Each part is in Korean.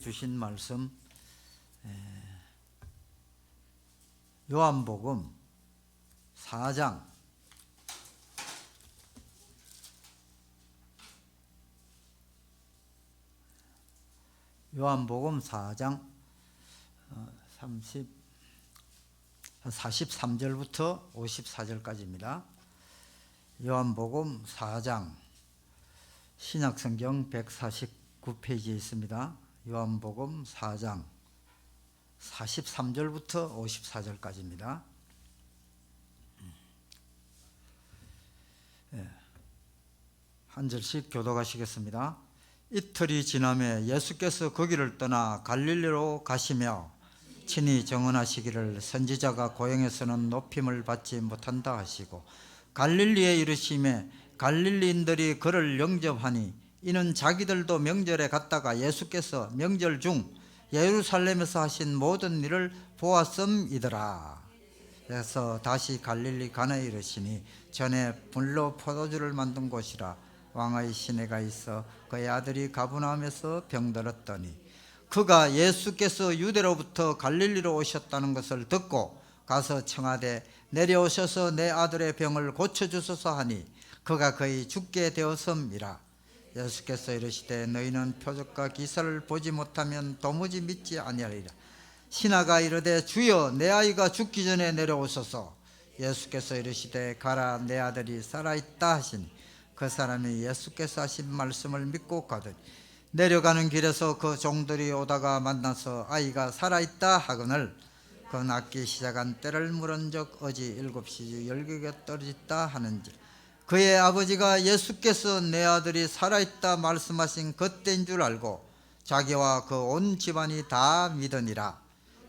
주신 말씀 요한복음 4장 요한복음 4장 43절부터 54절까지입니다. 요한복음 4장 신약성경 149페이지에 있습니다. 요한복음 4장 43절부터 54절까지입니다. 한 절씩 교독하시겠습니다. 이틀이 지나매 예수께서 거기를 떠나 갈릴리로 가시며 친히 정언하시기를 선지자가 고향에서는 높임을 받지 못한다 하시고 갈릴리에 이르시매 갈릴리인들이 그를 영접하니 이는 자기들도 명절에 갔다가 예수께서 명절 중 예루살렘에서 하신 모든 일을 보았음이더라. 그래서 다시 갈릴리 가나에 이르시니 전에 불로 포도주를 만든 곳이라 왕의 시내가 있어 그의 아들이 가버나움에서 병들었더니 그가 예수께서 유대로부터 갈릴리로 오셨다는 것을 듣고 가서 청하되 내려오셔서 내 아들의 병을 고쳐주소서 하니 그가 거의 죽게 되었음이라. 예수께서 이르시되 너희는 표적과 기사를 보지 못하면 도무지 믿지 아니하리라. 신하가 이르되 주여 내 아이가 죽기 전에 내려오소서. 예수께서 이르시되 가라 내 아들이 살아있다 하시니 그 사람이 예수께서 하신 말씀을 믿고 가더니 내려가는 길에서 그 종들이 오다가 만나서 아이가 살아있다 하거늘 그 낳기 시작한 때를 물은 적 어지 7시 열국에 떨어졌다 하는지 그의 아버지가 예수께서 내 아들이 살아있다 말씀하신 그때인 줄 알고 자기와 그 온 집안이 다 믿으니라.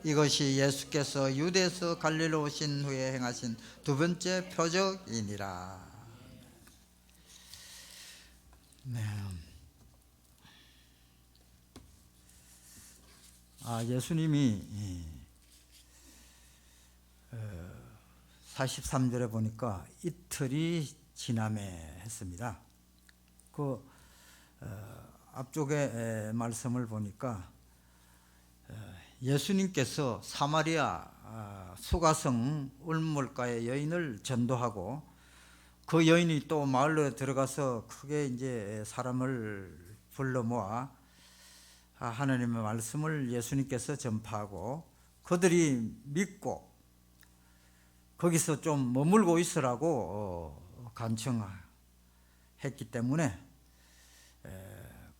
이것이 예수께서 유대에서 갈릴리로 오신 후에 행하신 두 번째 표적이니라. 네. 예수님이 43절에 보니까 이틀이 지나매 했습니다. 그 앞쪽에 말씀을 보니까 예수님께서 사마리아 수가성 울물가의 여인을 전도하고 그 여인이 또 마을로 들어가서 크게 이제 사람을 불러 모아 하나님의 말씀을 예수님께서 전파하고 그들이 믿고 거기서 좀 머물고 있으라고 간청했기 때문에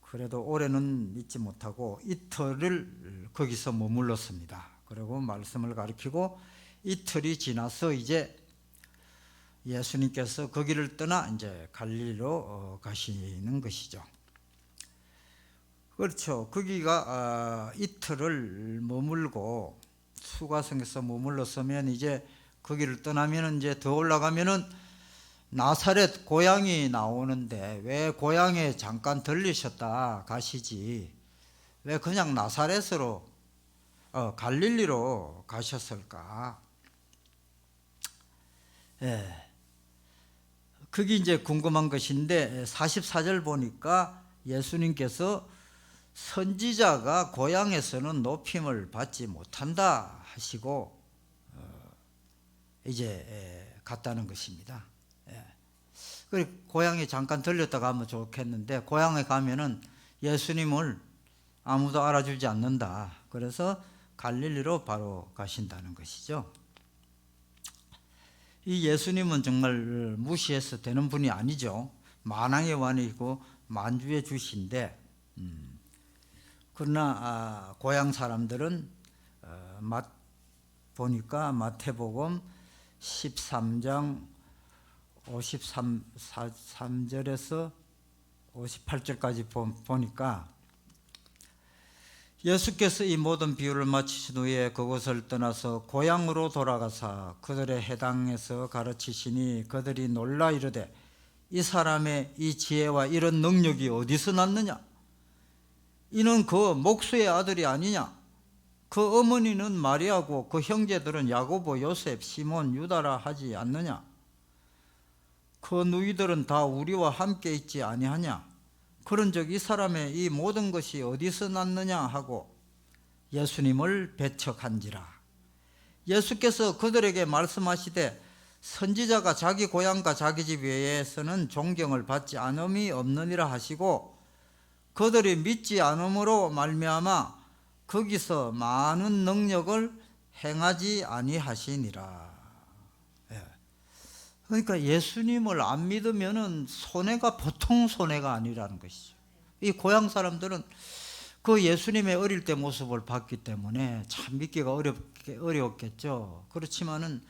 그래도 올해는 믿지 못하고 이틀을 거기서 머물렀습니다. 그리고 말씀을 가르치고 이틀이 지나서 이제 예수님께서 거기를 떠나 이제 갈릴리로 가시는 것이죠. 그렇죠. 거기가 이틀을 머물고 수가성에서 머물렀으면 이제 거기를 떠나면 이제 더 올라가면은 나사렛 고향이 나오는데 왜 고향에 잠깐 들리셨다 가시지 왜 그냥 나사렛으로 갈릴리로 가셨을까? 그게 이제 궁금한 것인데 44절 보니까 예수님께서 선지자가 고향에서는 높임을 받지 못한다 하시고 이제 갔다는 것입니다. 고향에 잠깐 들렸다가 하면 좋겠는데 고향에 가면은 예수님을 아무도 알아주지 않는다. 그래서 갈릴리로 바로 가신다는 것이죠. 이 예수님은 정말 무시해서 되는 분이 아니죠. 만왕의 왕이고 만주의 주신데 그러나 고향 사람들은 보니까 마태복음 13장 53절에서 58절까지 보니까 예수께서 이 모든 비유를 마치신 후에 그곳을 떠나서 고향으로 돌아가사 그들의 해당에서 가르치시니 그들이 놀라 이르되 이 사람의 이 지혜와 이런 능력이 어디서 났느냐? 이는 그 목수의 아들이 아니냐? 그 어머니는 마리아고 그 형제들은 야고보, 요셉, 시몬, 유다라 하지 않느냐? 그 누이들은 다 우리와 함께 있지 아니하냐? 그런 적 이 사람의 이 모든 것이 어디서 났느냐 하고 예수님을 배척한지라. 예수께서 그들에게 말씀하시되 선지자가 자기 고향과 자기 집 외에서는 존경을 받지 않음이 없느니라 하시고 그들이 믿지 않음으로 말미암아 거기서 많은 능력을 행하지 아니하시니라. 그러니까 예수님을 안 믿으면은 손해가 보통 손해가 아니라는 것이죠. 이 고향 사람들은 그 예수님의 어릴 때 모습을 봤기 때문에 참 믿기가 어려웠겠죠. 그렇지만은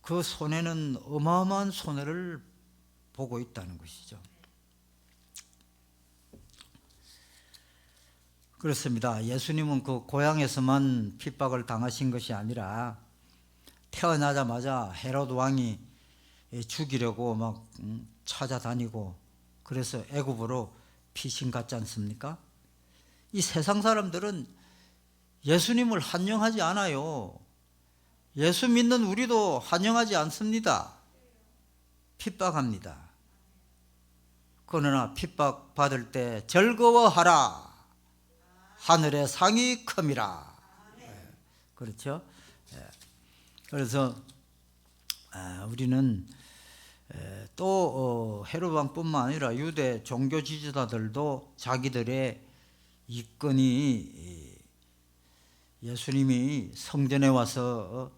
그 손해는 어마어마한 손해를 보고 있다는 것이죠. 그렇습니다. 예수님은 그 고향에서만 핍박을 당하신 것이 아니라 태어나자마자 헤롯 왕이 죽이려고 막 찾아다니고 그래서 애굽으로 피신 갔지 않습니까? 이 세상 사람들은 예수님을 환영하지 않아요. 예수 믿는 우리도 환영하지 않습니다. 핍박합니다. 그러나 핍박 받을 때 즐거워하라. 하늘의 상이 큼이라. 그렇죠? 그래서 우리는 또 헤롯 왕뿐만 아니라 유대 종교 지도자들도 자기들의 이권이 예수님이 성전에 와서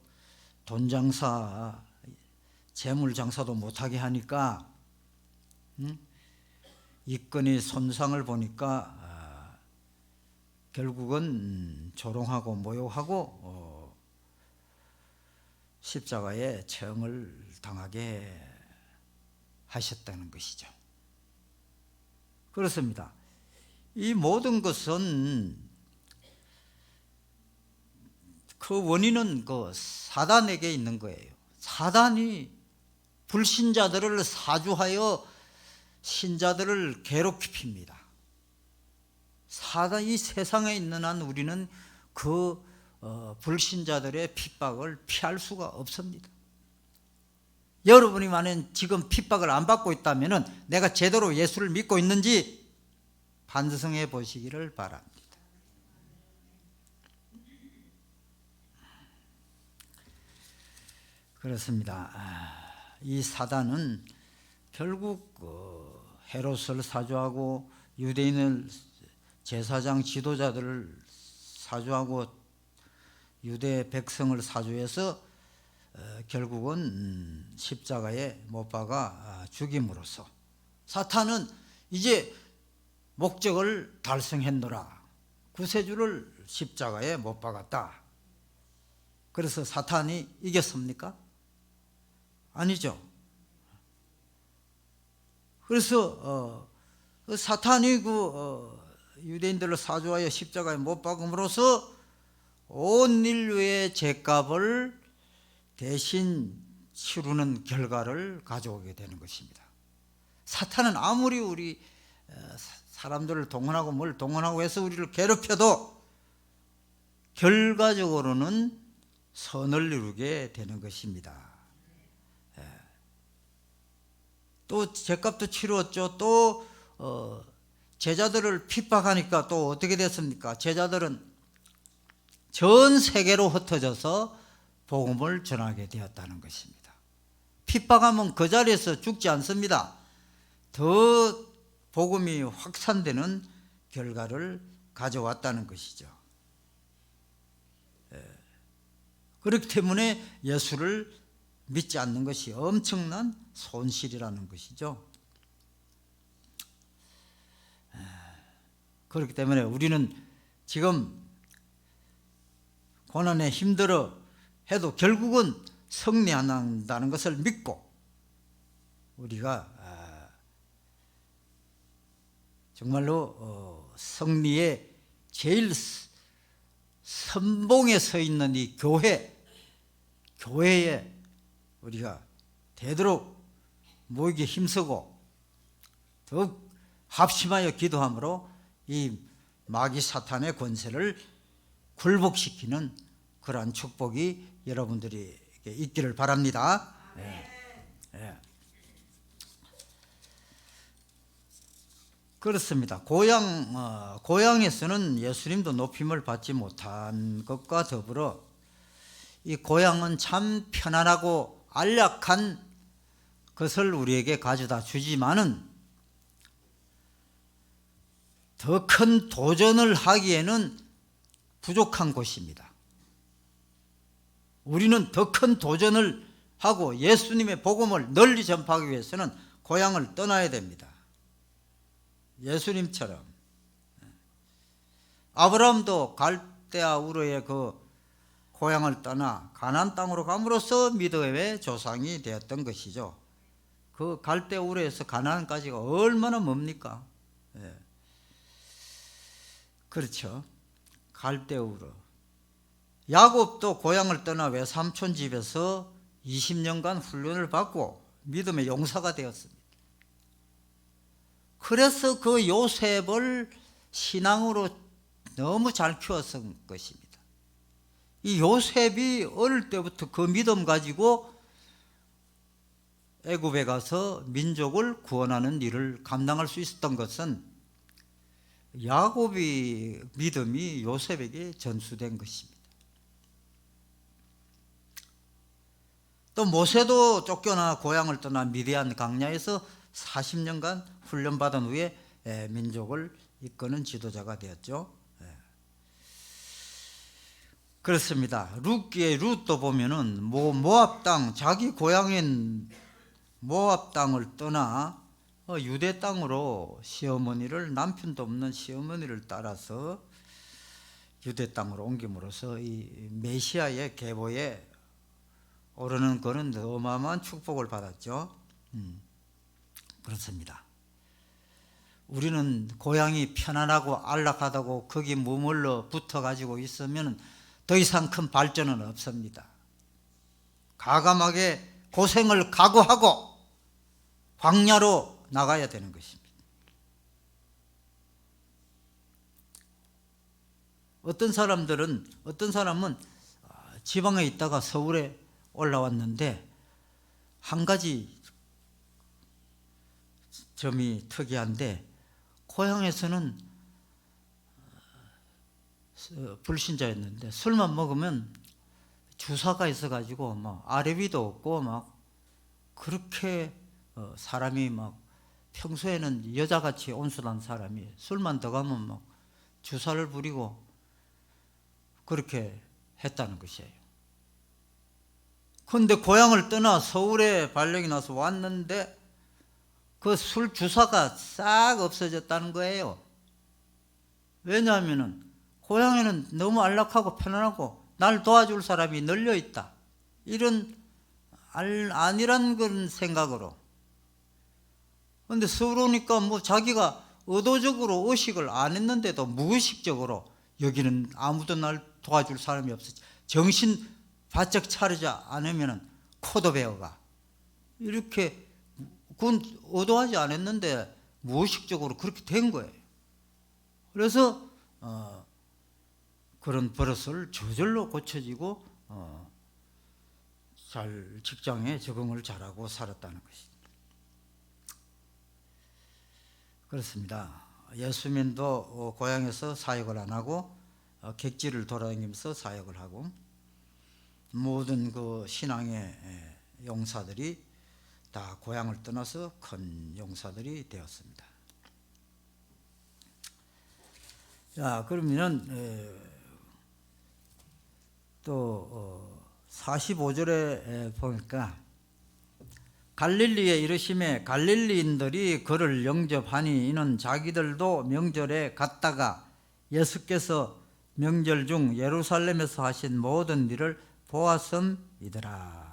돈 장사, 재물 장사도 못하게 하니까 이권이 손상을 보니까 결국은 조롱하고 모욕하고 십자가에 처형을 당하게 하셨다는 것이죠. 그렇습니다. 이 모든 것은 그 원인은 그 사단에게 있는 거예요. 사단이 불신자들을 사주하여 신자들을 괴롭힙니다. 사단, 이 세상에 있는 한 우리는 그 불신자들의 핍박을 피할 수가 없습니다. 여러분이 만약 지금 핍박을 안 받고 있다면 내가 제대로 예수를 믿고 있는지 반성해 보시기를 바랍니다. 그렇습니다. 이 사단은 결국 헤롯을 사주하고 유대인을 제사장 지도자들을 사주하고 유대 백성을 사주해서 결국은 십자가에 못 박아 죽임으로써 사탄은 이제 목적을 달성했노라. 구세주를 십자가에 못 박았다. 그래서 사탄이 이겼습니까? 아니죠. 그래서 사탄이 유대인들을 사주하여 십자가에 못 박음으로써 온 인류의 죄값을 대신 치르는 결과를 가져오게 되는 것입니다. 사탄은 아무리 우리 사람들을 동원하고 뭘 동원하고 해서 우리를 괴롭혀도 결과적으로는 선을 이루게 되는 것입니다. 또 죄값도 치루었죠. 또 제자들을 핍박하니까 또 어떻게 됐습니까? 제자들은 전 세계로 흩어져서 복음을 전하게 되었다는 것입니다. 핍박하면 그 자리에서 죽지 않습니다. 더 복음이 확산되는 결과를 가져왔다는 것이죠. 그렇기 때문에 예수를 믿지 않는 것이 엄청난 손실이라는 것이죠. 그렇기 때문에 우리는 지금 고난에 힘들어 해도 결국은 승리한다는 것을 믿고 우리가 정말로 승리의 제일 선봉에 서 있는 이 교회에 우리가 되도록 모이게 힘쓰고 더욱 합심하여 기도함으로 이 마귀 사탄의 권세를 굴복시키는 그러한 축복이 여러분들에게 있기를 바랍니다. 네. 네. 그렇습니다. 고향에서는 예수님도 높임을 받지 못한 것과 더불어 이 고향은 참 편안하고 안락한 것을 우리에게 가져다 주지만은 더 큰 도전을 하기에는 부족한 곳입니다. 우리는 더 큰 도전을 하고 예수님의 복음을 널리 전파하기 위해서는 고향을 떠나야 됩니다. 예수님처럼. 아브라함도 갈대아 우르의 그 고향을 떠나 가나안 땅으로 감으로써 믿음의 조상이 되었던 것이죠. 그 갈대아 우르에서 가나안까지가 얼마나 멉니까? 예. 그렇죠. 갈대아 우르. 야곱도 고향을 떠나 외삼촌 집에서 20년간 훈련을 받고 믿음의 용사가 되었습니다. 그래서 그 요셉을 신앙으로 너무 잘 키웠던 것입니다. 이 요셉이 어릴 때부터 그 믿음 가지고 애굽에 가서 민족을 구원하는 일을 감당할 수 있었던 것은 야곱의 믿음이 요셉에게 전수된 것입니다. 또 모세도 쫓겨나 고향을 떠나 미디안 광야에서 40년간 훈련받은 후에 민족을 이끄는 지도자가 되었죠. 그렇습니다. 룻기의 룻도 보면은 모압 땅, 자기 고향인 모압 땅을 떠나 유대 땅으로 시어머니를, 남편도 없는 시어머니를 따라서 유대 땅으로 옮김으로써 이 메시아의 계보에 오르는 그런 어마어마한 축복을 받았죠. 그렇습니다. 우리는 고향이 편안하고 안락하다고 거기 머물러 붙어가지고 있으면 더 이상 큰 발전은 없습니다. 과감하게 고생을 각오하고 광야로 나가야 되는 것입니다. 어떤 사람은 지방에 있다가 서울에 올라왔는데 한 가지 점이 특이한데, 고향에서는 불신자였는데 술만 먹으면 주사가 있어가지고 막 아뢰비도 없고 막 그렇게 사람이 막 평소에는 여자같이 온순한 사람이 술만 더 가면 막 주사를 부리고 그렇게 했다는 것이에요. 그런데 고향을 떠나 서울에 발령이 나서 왔는데 그 술 주사가 싹 없어졌다는 거예요. 왜냐하면 고향에는 너무 안락하고 편안하고 날 도와줄 사람이 널려 있다, 이런 아니란 그런 생각으로. 그런데 서울 오니까 뭐 자기가 의도적으로 의식을 안 했는데도 무의식적으로 여기는 아무도 날 도와줄 사람이 없었지, 정신 바짝 차리지 않으면 코도 베어가, 이렇게 그건 의도하지 않았는데 무의식적으로 그렇게 된 거예요. 그래서 그런 버릇을 저절로 고쳐지고 잘 직장에 적응을 잘하고 살았다는 것입니다. 그렇습니다. 예수님도 고향에서 사역을 안 하고 객지를 돌아다니면서 사역을 하고, 모든 그 신앙의 용사들이 다 고향을 떠나서 큰 용사들이 되었습니다. 자, 그러면은 또 45절에 보니까 갈릴리에 이르심에 갈릴리인들이 그를 영접하니 이는 자기들도 명절에 갔다가 예수께서 명절 중 예루살렘에서 하신 모든 일을 보았음이더라.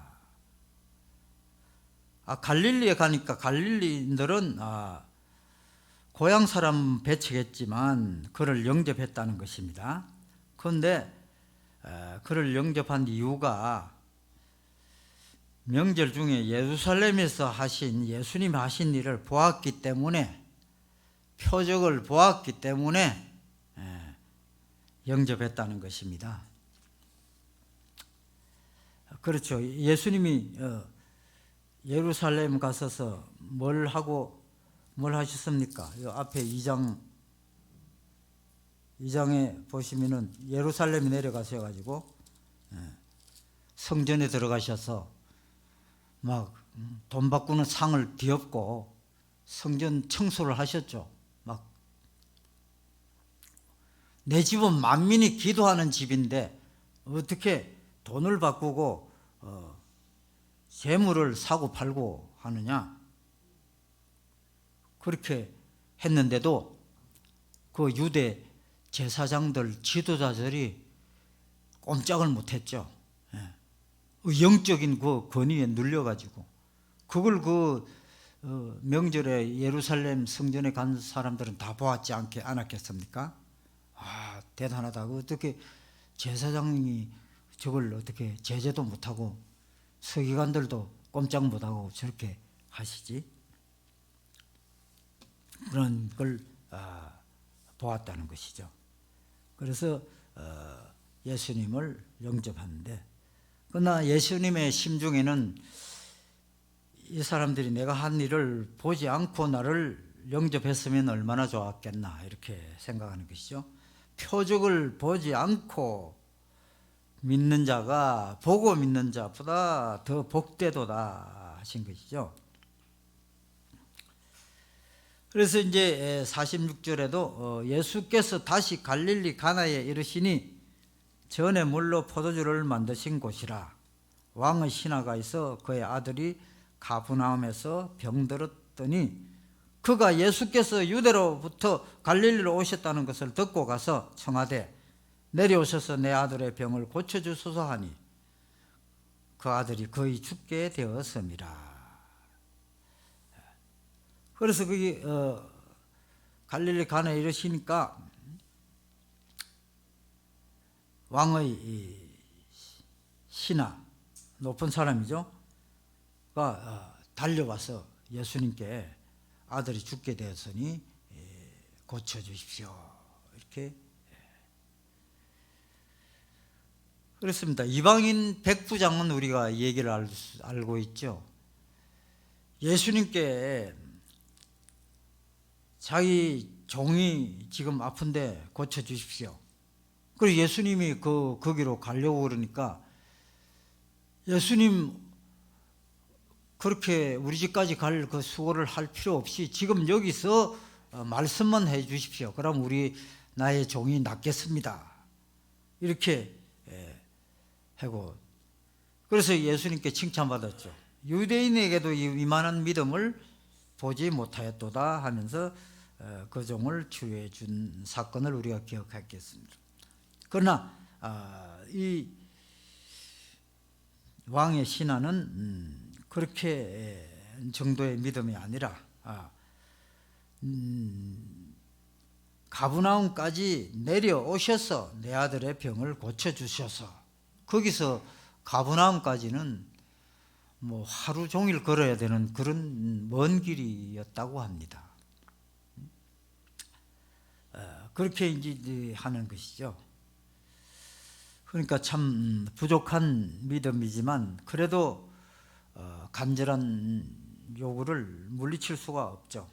갈릴리에 가니까 갈릴리인들은 고향 사람 배척했지만 그를 영접했다는 것입니다. 그런데 그를 영접한 이유가 명절 중에 예루살렘에서 하신 예수님 하신 일을 보았기 때문에, 표적을 보았기 때문에 영접했다는 것입니다. 그렇죠. 예수님이 예루살렘 가셔서 뭘 하고 뭘 하셨습니까? 이 앞에 2장에 보시면은 예루살렘에 내려가셔가지고 성전에 들어가셔서 막 돈 바꾸는 상을 뒤엎고 성전 청소를 하셨죠. 막 내 집은 만민이 기도하는 집인데 어떻게 돈을 바꾸고 재물을 사고 팔고 하느냐? 그렇게 했는데도 그 유대 제사장들 지도자들이 꼼짝을 못했죠. 영적인 그 권위에 눌려가지고 그걸 명절에 예루살렘 성전에 간 사람들은 다 보았지 않았겠습니까? 아, 대단하다. 어떻게 제사장이 저걸 어떻게 제재도 못하고 서기관들도 꼼짝 못하고 저렇게 하시지? 그런 걸 보았다는 것이죠. 그래서 예수님을 영접하는데, 그러나 예수님의 심중에는 이 사람들이 내가 한 일을 보지 않고 나를 영접했으면 얼마나 좋았겠나 이렇게 생각하는 것이죠. 표적을 보지 않고 믿는 자가 보고 믿는 자보다 더 복되도다 하신 것이죠. 그래서 이제 46절에도 예수께서 다시 갈릴리 가나에 이르시니 전에 물로 포도주를 만드신 곳이라. 왕의 신하가 있어 그의 아들이 가브나움에서 병들었더니 그가 예수께서 유대로부터 갈릴리로 오셨다는 것을 듣고 가서 청하되 내려오셔서 내 아들의 병을 고쳐주소서 하니 그 아들이 거의 죽게 되었습니다. 그래서 거기 갈릴리 가나에 이르시니까 왕의 신하, 높은 사람이죠, 가 달려와서 예수님께 아들이 죽게 되었으니 고쳐주십시오 이렇게 그렇습니다. 이방인 백부장은 우리가 얘기를 알고 있죠. 예수님께 자기 종이 지금 아픈데 고쳐주십시오. 그리고 예수님이 거기로 가려고 그러니까 예수님 그렇게 우리 집까지 갈 그 수고를 할 필요 없이 지금 여기서 말씀만 해 주십시오. 그럼 나의 종이 낫겠습니다. 이렇게 하고, 그래서 예수님께 칭찬받았죠. 유대인에게도 이만한 믿음을 보지 못하였도다 하면서 그 종을 치유해 준 사건을 우리가 기억하겠습니다. 그러나 이 왕의 신하는 그렇게 정도의 믿음이 아니라 가브나움까지 내려오셔서 내 아들의 병을 고쳐주셔서, 거기서 가브나움까지는 뭐 하루 종일 걸어야 되는 그런 먼 길이었다고 합니다. 그렇게 이제 하는 것이죠. 그러니까 참 부족한 믿음이지만 그래도 간절한 요구를 물리칠 수가 없죠.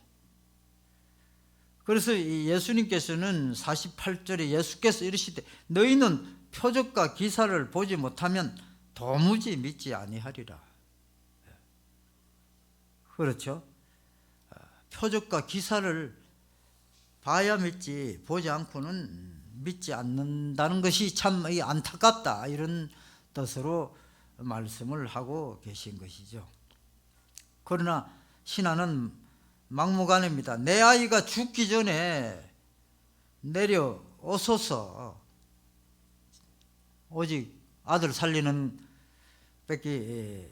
그래서 예수님께서는 48절에 예수께서 이르시되 너희는 표적과 기사를 보지 못하면 도무지 믿지 아니하리라. 그렇죠? 표적과 기사를 봐야 믿지 보지 않고는 믿지 않는다는 것이 참 안타깝다, 이런 뜻으로 말씀을 하고 계신 것이죠. 그러나 신하는 막무가내입니다. 내 아이가 죽기 전에 내려오소서, 오직 아들 살리는 밖에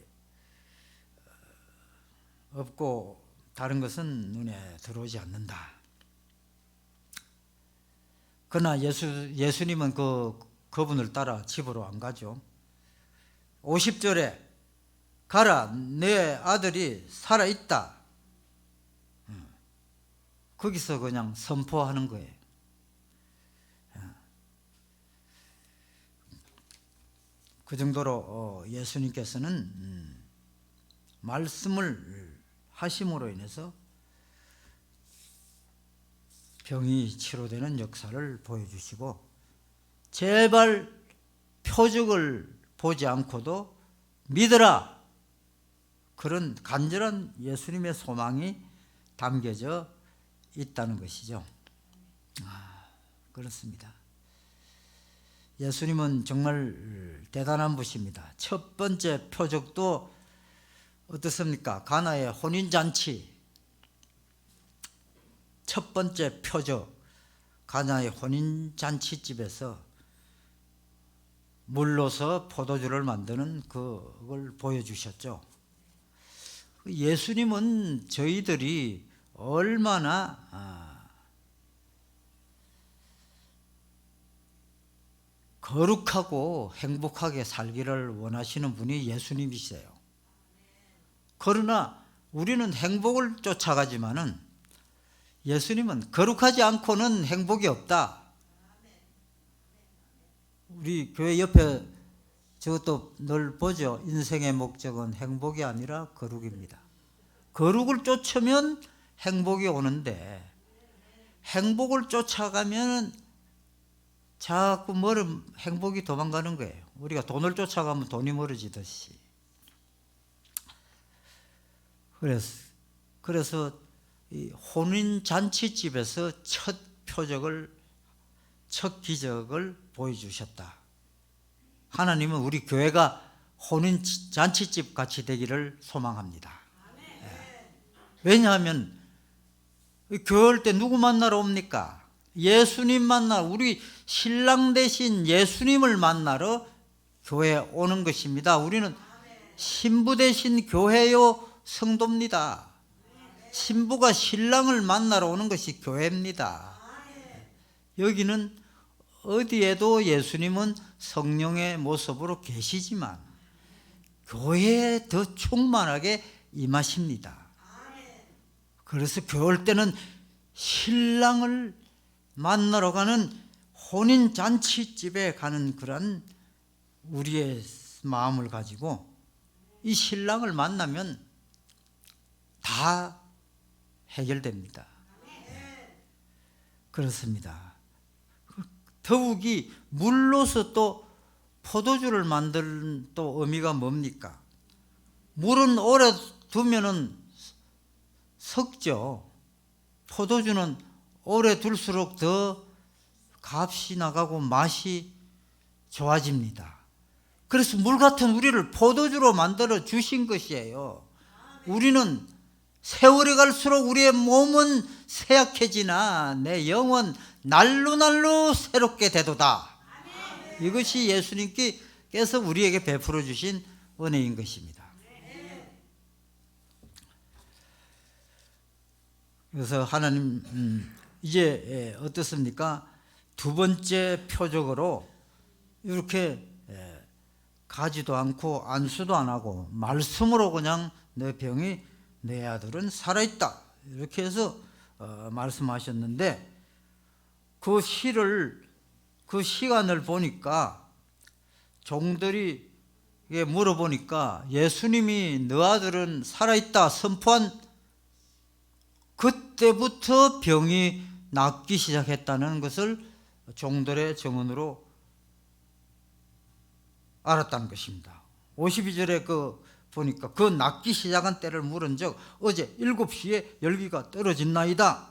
없고 다른 것은 눈에 들어오지 않는다. 그러나 예수님은 그분을 따라 집으로 안 가죠. 50절에 가라, 내 아들이 살아있다. 거기서 그냥 선포하는 거예요. 그 정도로 예수님께서는 말씀을 하심으로 인해서 병이 치료되는 역사를 보여주시고, 제발 표적을 보지 않고도 믿어라, 그런 간절한 예수님의 소망이 담겨져 있다는 것이죠. 그렇습니다. 예수님은 정말 대단한 분이십니다. 첫 번째 표적도 어떻습니까? 가나의 혼인잔치. 첫 번째 표적, 가나의 혼인잔치집에서 물로서 포도주를 만드는 그걸 보여주셨죠. 예수님은 저희들이 얼마나 거룩하고 행복하게 살기를 원하시는 분이 예수님이세요. 그러나 우리는 행복을 쫓아가지만은 예수님은 거룩하지 않고는 행복이 없다. 우리 교회 옆에 저것도 늘 보죠. 인생의 목적은 행복이 아니라 거룩입니다. 거룩을 쫓으면 행복이 오는데, 행복을 쫓아가면 자꾸 행복이 도망가는 거예요. 우리가 돈을 쫓아가면 돈이 멀어지듯이. 그래서 이 혼인잔치집에서 첫 기적을 보여주셨다. 하나님은 우리 교회가 혼인잔치집 같이 되기를 소망합니다. 왜냐하면 교회 때 누구 만나러 옵니까? 예수님 만나러, 우리 신랑 되신 예수님을 만나러 교회에 오는 것입니다. 우리는 신부 되신 교회요 성도입니다. 신부가 신랑을 만나러 오는 것이 교회입니다. 여기는 어디에도 예수님은 성령의 모습으로 계시지만 교회에 더 충만하게 임하십니다. 그래서 교회 올 때는 신랑을 만나러 가는 혼인잔치집에 가는 그런 우리의 마음을 가지고 이 신랑을 만나면 다 해결됩니다. 그렇습니다. 더욱이 물로서 또 포도주를 만드는 또 의미가 뭡니까? 물은 오래 두면은 썩죠. 포도주는 오래 둘수록 더 값이 나가고 맛이 좋아집니다. 그래서 물 같은 우리를 포도주로 만들어 주신 것이에요. 우리는 세월이 갈수록 우리의 몸은 쇠약해지나 내 영은 날로 새롭게 되도다. 이것이 예수님께서 우리에게 베풀어 주신 은혜인 것입니다. 그래서 하나님 이제 어떻습니까? 두 번째 표적으로 이렇게 가지도 않고 안수도 안 하고 말씀으로 그냥 내 병이, 내 아들은 살아있다, 이렇게 해서 말씀하셨는데, 그 시간을 보니까 종들이 물어보니까 예수님이 너 아들은 살아있다 선포한 그때부터 병이 낫기 시작했다는 것을 종들의 증언으로 알았다는 것입니다. 52절에 보니까 그 낫기 시작한 때를 물은 적 어제 7시에 열기가 떨어진나이다.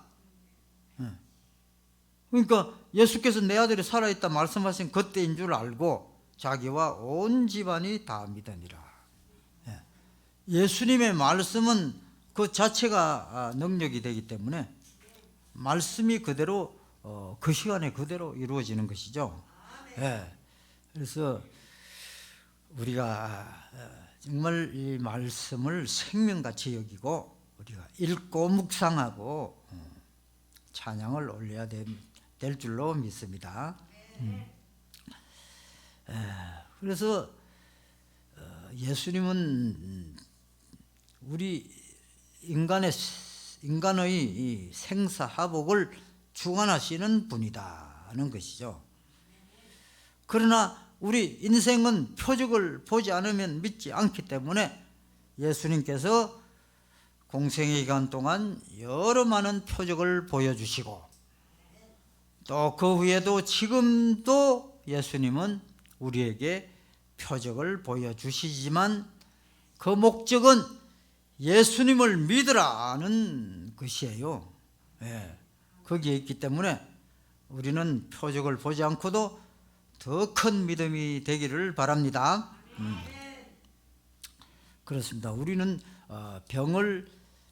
그러니까 예수께서 내 아들이 살아있다 말씀하신 그때인 줄 알고 자기와 온 집안이 다 믿으니라. 예수님의 말씀은 그 자체가 능력이 되기 때문에 말씀이 그대로 그 시간에 그대로 이루어지는 것이죠. 그래서 우리가 정말 이 말씀을 생명같이 여기고 우리가 읽고 묵상하고 찬양을 올려야 될 줄로 믿습니다. 그래서 예수님은 우리 인간의 이 생사화복을 주관하시는 분이다는 것이죠. 그러나 우리 인생은 표적을 보지 않으면 믿지 않기 때문에 예수님께서 공생의 기간 동안 여러 많은 표적을 보여주시고 또 그 후에도 지금도 예수님은 우리에게 표적을 보여주시지만 그 목적은 예수님을 믿으라는 것이에요. 예, 거기에 있기 때문에 우리는 표적을 보지 않고도 더 큰 믿음이 되기를 바랍니다. 그렇습니다. 우리는 병을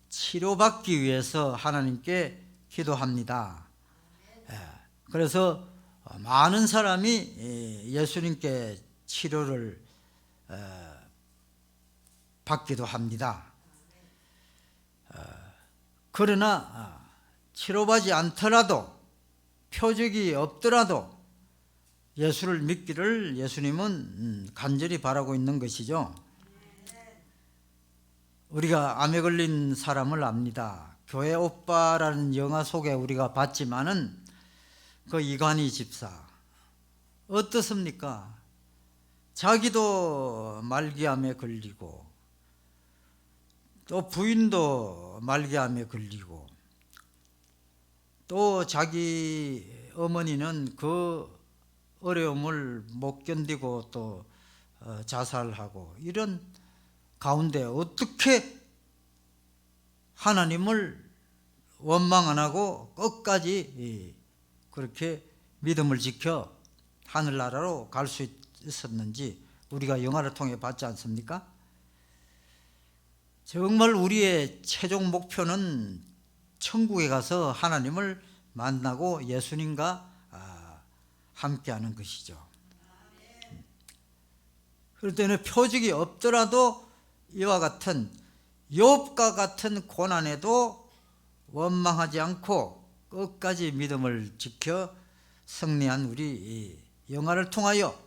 치료받기 위해서 하나님께 기도합니다. 그래서 많은 사람이 예수님께 치료를 받기도 합니다. 그러나 치료받지 않더라도 표적이 없더라도 예수를 믿기를 예수님은 간절히 바라고 있는 것이죠. 우리가 암에 걸린 사람을 압니다. 교회 오빠라는 영화 속에 우리가 봤지만은 그 이관희 집사 어떻습니까? 자기도 말기암에 걸리고 또 부인도 말기암에 걸리고 또 자기 어머니는 그 어려움을 못 견디고 또 자살하고 이런 가운데 어떻게 하나님을 원망 안 하고 끝까지 그렇게 믿음을 지켜 하늘나라로 갈 수 있었는지 우리가 영화를 통해 봤지 않습니까? 정말 우리의 최종 목표는 천국에 가서 하나님을 만나고 예수님과 함께하는 것이죠. 그럴 때는 표적이 없더라도 이와 같은 욥과 같은 고난에도 원망하지 않고 끝까지 믿음을 지켜 승리한 우리 영화를 통하여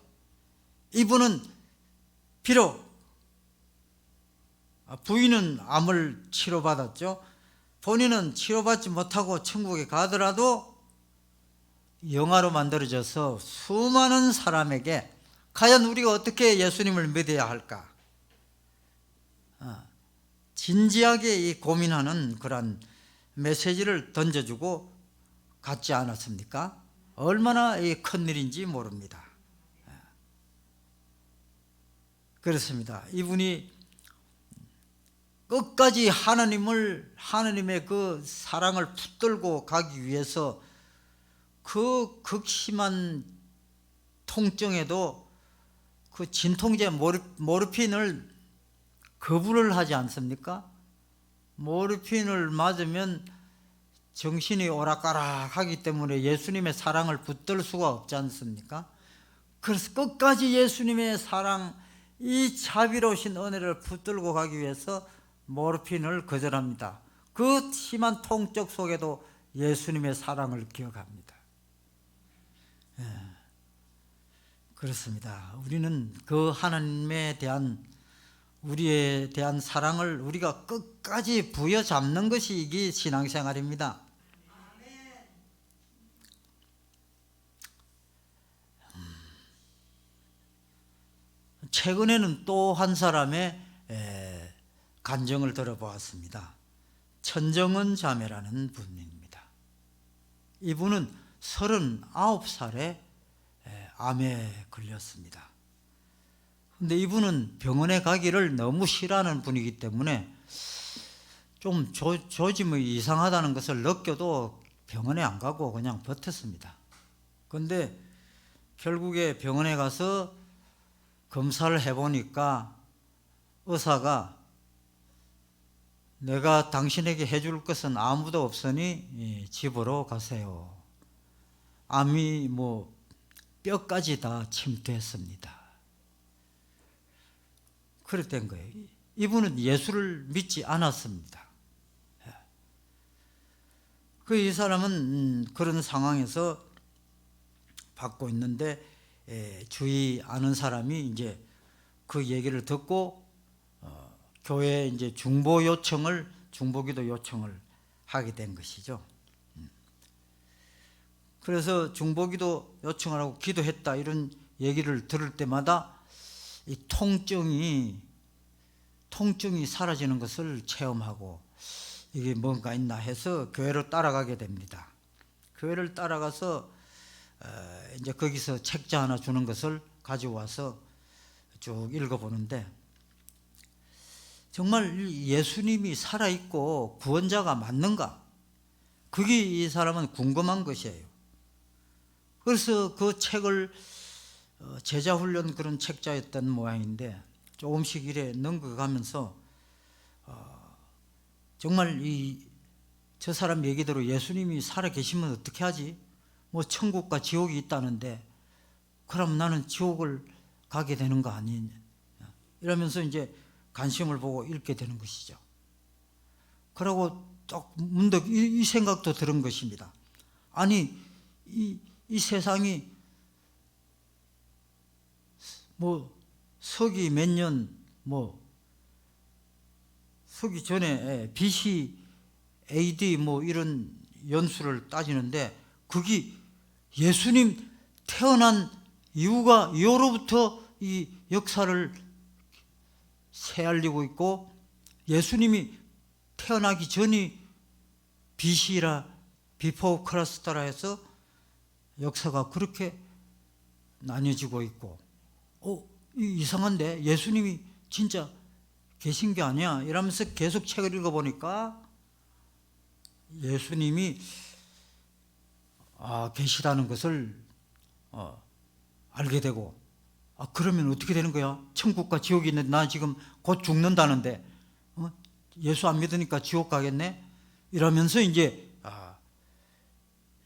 이분은 비록 부인은 암을 치료받았죠. 본인은 치료받지 못하고 천국에 가더라도 영화로 만들어져서 수많은 사람에게 과연 우리가 어떻게 예수님을 믿어야 할까 진지하게 고민하는 그런 메시지를 던져주고 갔지 않았습니까? 얼마나 큰 일인지 모릅니다. 그렇습니다. 이분이 끝까지 하나님의 그 사랑을 붙들고 가기 위해서 그 극심한 통증에도 그 진통제 모르핀을 거부를 하지 않습니까? 모르핀을 맞으면 정신이 오락가락하기 때문에 예수님의 사랑을 붙들 수가 없지 않습니까? 그래서 끝까지 예수님의 사랑, 이 자비로우신 은혜를 붙들고 가기 위해서 모르핀을 거절합니다. 그 심한 통증 속에도 예수님의 사랑을 기억합니다. 그렇습니다. 우리는 그 하나님에 대한 우리에 대한 사랑을 우리가 끝까지 부여잡는 것이 이게 신앙생활입니다. 최근에는 또 한 사람의 간증을 들어보았습니다. 천정은 자매라는 분입니다. 이분은 39살에 암에 걸렸습니다. 근데 이분은 병원에 가기를 너무 싫어하는 분이기 때문에 좀 조짐이 이상하다는 것을 느껴도 병원에 안 가고 그냥 버텼습니다. 그런데 결국에 병원에 가서 검사를 해보니까 의사가 내가 당신에게 해줄 것은 아무도 없으니 집으로 가세요. 암이 뼈까지 다 침투했습니다. 그랬던 거예요. 이분은 예수를 믿지 않았습니다. 이 사람은 그런 상황에서 받고 있는데 주위 아는 사람이 이제 그 얘기를 듣고 교회에 이제 중보기도 요청을 하게 된 것이죠. 그래서 중보기도 요청을 하고 기도했다 이런 얘기를 들을 때마다 이 통증이 사라지는 것을 체험하고 이게 뭔가 있나 해서 교회로 따라가게 됩니다. 교회를 따라가서 이제 거기서 책자 하나 주는 것을 가져와서 쭉 읽어보는데, 정말 예수님이 살아있고 구원자가 맞는가? 그게 이 사람은 궁금한 것이에요. 그래서 그 책을 제자훈련 그런 책자였던 모양인데 조금씩 이래 넘겨가면서 정말 저 사람 얘기대로 예수님이 살아계시면 어떻게 하지? 뭐 천국과 지옥이 있다는데 그럼 나는 지옥을 가게 되는 거 아니냐? 이러면서 이제 관심을 보고 읽게 되는 것이죠. 그러고 딱 문득 이 생각도 들은 것입니다. 아니 이 세상이 뭐 서기 몇 년 서기 전에 BC AD 뭐 이런 연수를 따지는데 그게 예수님 태어난 이후로부터 이 역사를 새알리고 있고, 예수님이 태어나기 전이 BC라 비포 크라스터라 해서 역사가 그렇게 나뉘어지고 있고, 이상한데 예수님이 진짜 계신 게 아니야 이러면서 계속 책을 읽어보니까 예수님이 계시다는 것을 알게 되고, 그러면 어떻게 되는 거야? 천국과 지옥이 있는데 나 지금 곧 죽는다는데 예수 안 믿으니까 지옥 가겠네? 이러면서 이제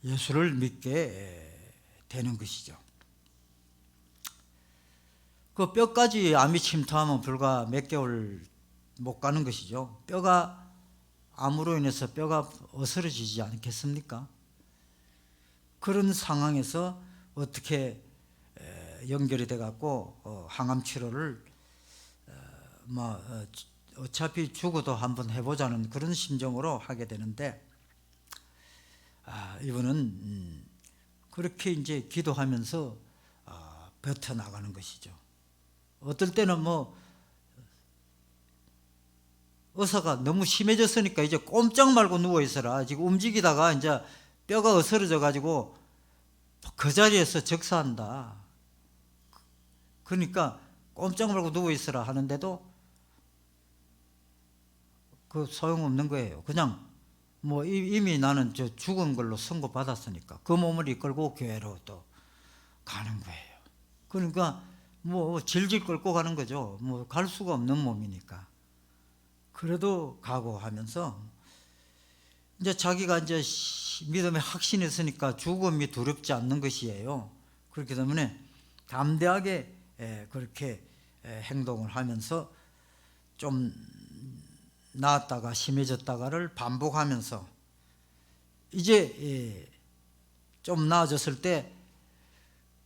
예수를 믿게 되는 것이죠. 그 뼈까지 암이 침투하면 불과 몇 개월 못 가는 것이죠. 뼈가 암으로 인해서 뼈가 어스러지지 않겠습니까? 그런 상황에서 어떻게 연결이 돼 갖고 항암 치료를 어차피 죽어도 한번 해보자는 그런 심정으로 하게 되는데, 이분은 그렇게 이제 기도하면서 버텨 나가는 것이죠. 어떨 때는 의사가 너무 심해졌으니까 이제 꼼짝 말고 누워 있어라. 지금 움직이다가 이제 뼈가 어스러져 가지고 그 자리에서 적사한다. 그러니까 꼼짝 말고 누워 있어라 하는데도 그 소용없는 거예요. 그냥 이미 나는 저 죽은 걸로 선고받았으니까 그 몸을 이끌고 교회로 또 가는 거예요. 그러니까 질질 끌고 가는 거죠. 갈 수가 없는 몸이니까. 그래도 가고 하면서 이제 자기가 이제 믿음에 확신이 있으니까 죽음이 두렵지 않는 것이에요. 그렇기 때문에 담대하게 그렇게 행동을 하면서 좀 나았다가 심해졌다가를 반복하면서 이제 좀 나아졌을 때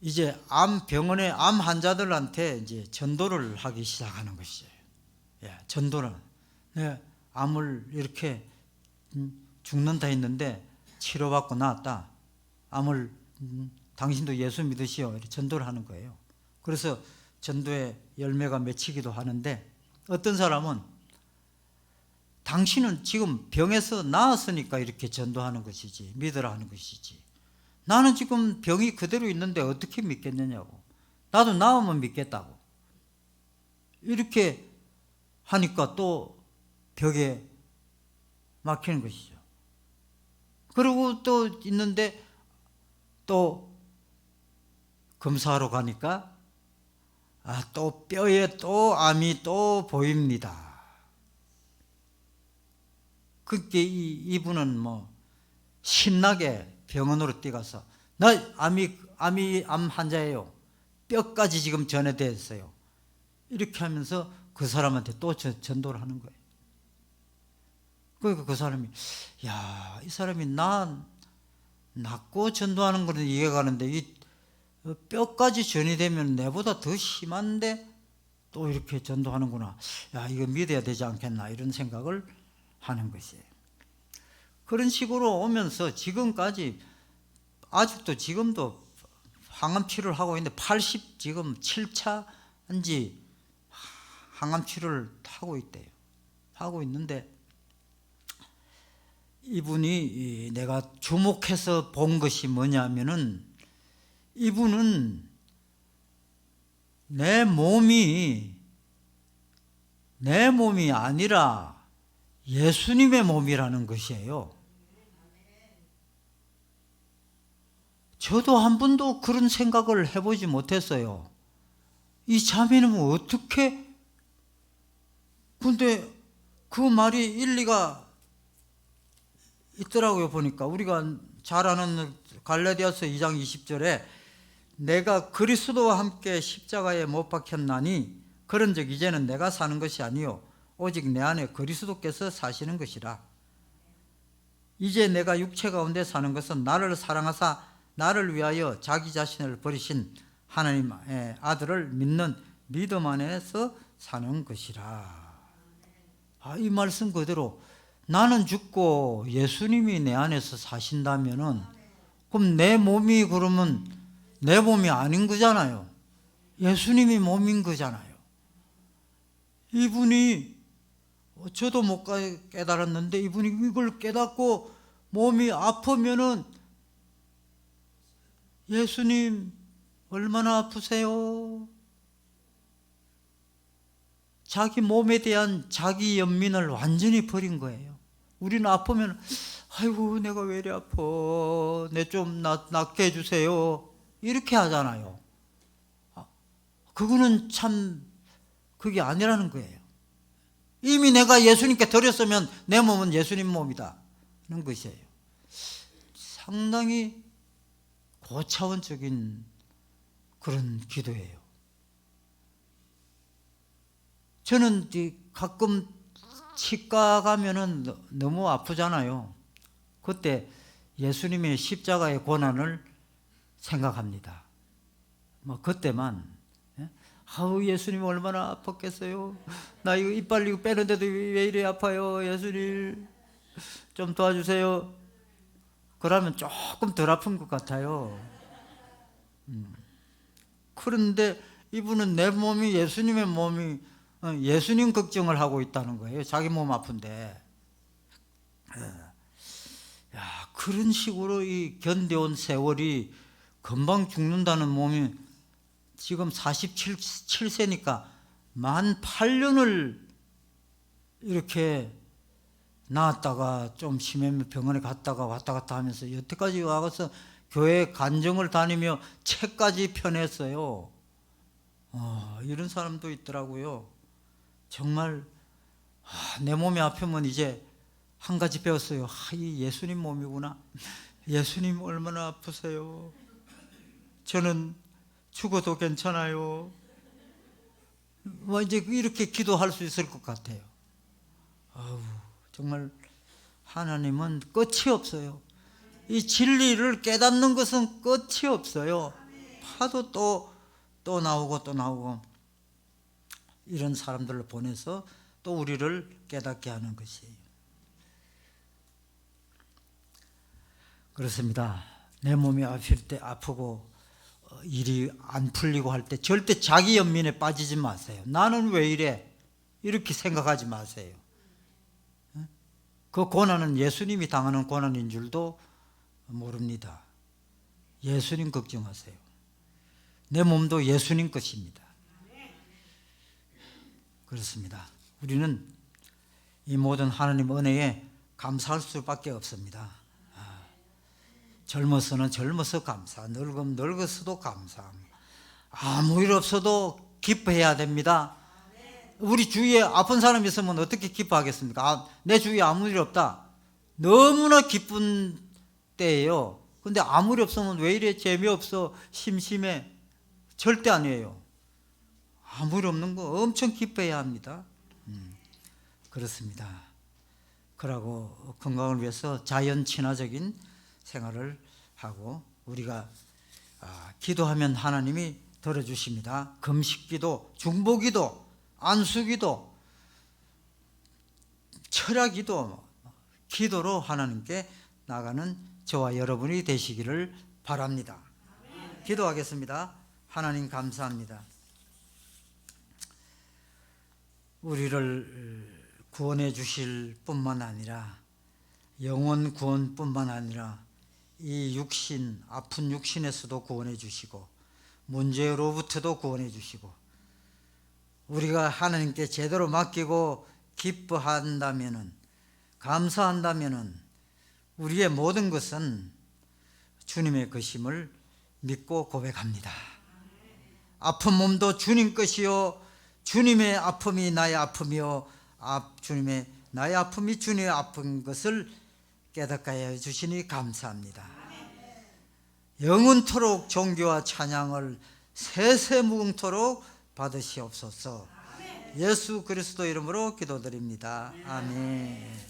이제 병원의 암 환자들한테 이제 전도를 하기 시작하는 것이죠. 전도를. 암을 이렇게 죽는다 했는데 치료받고 나았다. 암을 당신도 예수 믿으시오. 이렇게 전도를 하는 거예요. 그래서 전도의 열매가 맺히기도 하는데, 어떤 사람은 당신은 지금 병에서 나았으니까 이렇게 전도하는 것이지, 믿으라 하는 것이지, 나는 지금 병이 그대로 있는데 어떻게 믿겠느냐고, 나도 나으면 믿겠다고 이렇게 하니까 또 벽에 막히는 것이죠. 그리고 또 있는데 또 검사하러 가니까 또 뼈에 또 암이 또 보입니다. 그게 이분은 신나게 병원으로 뛰어가서 나 암 환자예요. 뼈까지 지금 전해됐어요. 이렇게 하면서 그 사람한테 또 전도를 하는 거예요. 그러니까 그 사람이 이 사람이 낫고 전도하는 거는 이해가 가는데 이 뼈까지 전이 되면 내보다 더 심한데 또 이렇게 전도하는구나. 이거 믿어야 되지 않겠나 이런 생각을 하는 것이에요. 그런 식으로 오면서 지금까지 아직도 지금도 항암 치료를 하고 있는데 87 7차인지 항암 치료를 하고 있대요. 하고 있는데 이분이 내가 주목해서 본 것이 뭐냐면은 이분은 내 몸이 아니라 예수님의 몸이라는 것이에요. 저도 한 번도 그런 생각을 해보지 못했어요. 이 자매는 어떻게, 근데 그 말이 일리가 있더라고요. 보니까 우리가 잘 아는 갈라디아서 2장 20절에 내가 그리스도와 함께 십자가에 못 박혔나니 그런즉 이제는 내가 사는 것이 아니요 오직 내 안에 그리스도께서 사시는 것이라. 이제 내가 육체 가운데 사는 것은 나를 사랑하사 나를 위하여 자기 자신을 버리신 하나님의 아들을 믿는 믿음 안에서 사는 것이라. 이 말씀 그대로 나는 죽고 예수님이 내 안에서 사신다면은 그럼 내 몸이 그러면 내 몸이 아닌 거잖아요. 예수님이 몸인 거잖아요. 이분이 저도 못 깨달았는데 이분이 이걸 깨닫고 몸이 아프면은 예수님 얼마나 아프세요? 자기 몸에 대한 자기 연민을 완전히 버린 거예요. 우리는 아프면 아이고 내가 왜 이리 아파, 내 좀 낫게 해주세요 이렇게 하잖아요. 그거는 참 그게 아니라는 거예요. 이미 내가 예수님께 드렸으면 내 몸은 예수님 몸이다 는 것이에요. 상당히 고차원적인 그런 기도예요. 저는 가끔 치과 가면은 너무 아프잖아요. 그때 예수님의 십자가의 고난을 생각합니다. 뭐 그때만 아우 예수님 얼마나 아팠겠어요. 나 이거 이빨 이거 빼는데도 왜 이래 아파요. 예수님 좀 도와주세요. 그러면 조금 덜 아픈 것 같아요. 그런데 이분은 내 몸이 예수님의 몸이 예수님 걱정을 하고 있다는 거예요. 자기 몸 아픈데. 야, 그런 식으로 이 견뎌온 세월이 금방 죽는다는 몸이 지금 47세니까 만 8년을 이렇게 나았다가 좀 심하면 병원에 갔다가 왔다 갔다 하면서 여태까지 와서 교회 간증을 다니며 책까지 펴냈어요. 이런 사람도 있더라고요. 정말 내 몸이 아프면 이제 한 가지 배웠어요. 이 예수님 몸이구나. 예수님 얼마나 아프세요. 저는 죽어도 괜찮아요. 뭐 이제 이렇게 기도할 수 있을 것 같아요. 정말 하나님은 끝이 없어요. 이 진리를 깨닫는 것은 끝이 없어요. 파도 또 나오고 또 나오고 이런 사람들을 보내서 또 우리를 깨닫게 하는 것이에요. 그렇습니다. 내 몸이 아플 때 아프고 일이 안 풀리고 할 때 절대 자기 연민에 빠지지 마세요. 나는 왜 이래? 이렇게 생각하지 마세요. 그 고난은 예수님이 당하는 고난인 줄도 모릅니다. 예수님 걱정하세요. 내 몸도 예수님 것입니다. 그렇습니다. 우리는 이 모든 하나님 은혜에 감사할 수밖에 없습니다. 젊어서는 젊어서 감사, 늙으면 늙어서도 감사. 아무 일 없어도 기뻐해야 됩니다. 우리 주위에 아픈 사람이 있으면 어떻게 기뻐하겠습니까? 내 주위에 아무 일 없다. 너무나 기쁜 때예요. 근데 아무 일 없으면 왜 이래 재미없어, 심심해. 절대 아니에요. 아무 일 없는 거 엄청 기뻐해야 합니다. 그렇습니다. 그러고 건강을 위해서 자연 친화적인 생활을 하고 우리가 기도하면 하나님이 들어주십니다. 금식기도, 중보기도, 안수기도, 철야기도, 기도로 하나님께 나가는 저와 여러분이 되시기를 바랍니다. 기도하겠습니다. 하나님 감사합니다. 우리를 구원해 주실 뿐만 아니라 영혼 구원뿐만 아니라 이 육신, 아픈 육신에서도 구원해 주시고 문제로부터도 구원해 주시고 우리가 하나님께 제대로 맡기고 기뻐한다면은, 감사한다면은 우리의 모든 것은 주님의 것임을 믿고 고백합니다. 아픈 몸도 주님 것이요 주님의 아픔이 나의 아픔이요 나의 아픔이 주님의 아픈 것을 깨닫게 해 주시니 감사합니다. 영원토록 존귀와 찬양을 세세무궁토록 받으시옵소서. 예수 그리스도 이름으로 기도드립니다. 아멘.